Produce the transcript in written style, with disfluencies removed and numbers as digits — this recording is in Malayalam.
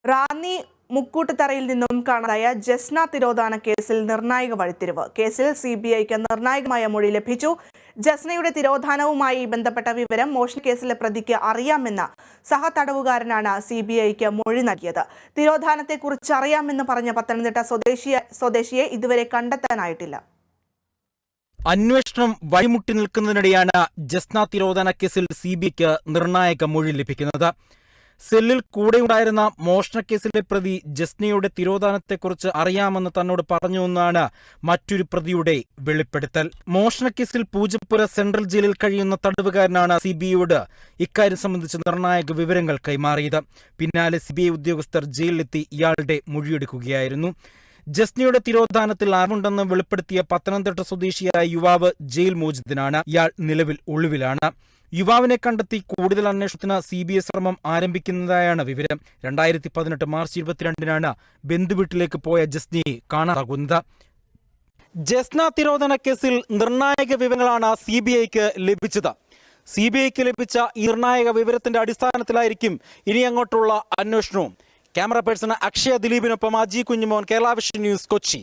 റാന്നി മുക്കൂട്ടുതറയിൽ നിന്നും കാണാതായ ജസ്ന തിരോധാന കേസിൽ നിർണായക വഴിത്തിരിവ്. കേസിൽ CBIക്ക് നിർണായകമായ മൊഴി ലഭിച്ചു. ജസ്നയുടെ തിരോധാനവുമായി ബന്ധപ്പെട്ട വിവരം മോഷണക്കേസിലെ പ്രതിക്ക് അറിയാമെന്ന സഹതടവുകാരനാണ് CBIക്ക് മൊഴി നൽകിയത്. തിരോധാനത്തെക്കുറിച്ച് അറിയാമെന്ന് പറഞ്ഞ പത്തനംതിട്ട സ്വദേശിയെ ഇതുവരെ കണ്ടെത്താനായിട്ടില്ല. അന്വേഷണം വഴിമുട്ടി നിൽക്കുന്നതിനിടെയാണ് ജസ്ന തിരോധാന കേസിൽ CBIക്ക് നിർണായക മൊഴി ലഭിക്കുന്നത്. സെല്ലിൽ കൂടെയുണ്ടായിരുന്ന മോഷണക്കേസിലെ പ്രതി ജസ്നയുടെ തിരോധാനത്തെക്കുറിച്ച് അറിയാമെന്ന് തന്നോട് പറഞ്ഞുവെന്നാണ് മറ്റൊരു പ്രതിയുടെ വെളിപ്പെടുത്തൽ. മോഷണക്കേസിൽ പൂജപ്പുര സെൻട്രൽ ജയിലിൽ കഴിയുന്ന തടവുകാരനാണ് CBIയോട് ഇക്കാര്യം സംബന്ധിച്ച് നിർണായക വിവരങ്ങൾ കൈമാറിയത്. പിന്നാലെ CBI ഉദ്യോഗസ്ഥർ ജയിലിലെത്തി ഇയാളുടെ മൊഴിയെടുക്കുകയായിരുന്നു. ജസ്നയുടെ തിരോധാനത്തിൽ അറിവുണ്ടെന്ന് വെളിപ്പെടുത്തിയ പത്തനംതിട്ട സ്വദേശിയായ യുവാവ് ജയിൽ മോചിതനാണ്. ഇയാൾ നിലവിൽ ഒളിവിലാണ്. യുവാവിനെ കണ്ടെത്തി കൂടുതൽ അന്വേഷണത്തിന് CBI ശ്രമം ആരംഭിക്കുന്നതായാണ് വിവരം. 2018 മാർച്ച് 22-നാണ് ബന്ധുവീട്ടിലേക്ക് പോയ ജസ്നയെ കാണാതാകുന്നത്. ജസ്ന തിരോധാന കേസിൽ നിർണായക വിവരങ്ങളാണ് CBIക്ക് ലഭിച്ചത്. CBIക്ക് ലഭിച്ച നിർണായക വിവരത്തിന്റെ അടിസ്ഥാനത്തിലായിരിക്കും ഇനി അങ്ങോട്ടുള്ള അന്വേഷണവും. ക്യാമറ പേഴ്സൺ അക്ഷയ ദിലീപിനൊപ്പം അജി കുഞ്ഞുമോൻ, കേരള വിഷൻ ന്യൂസ്, കൊച്ചി.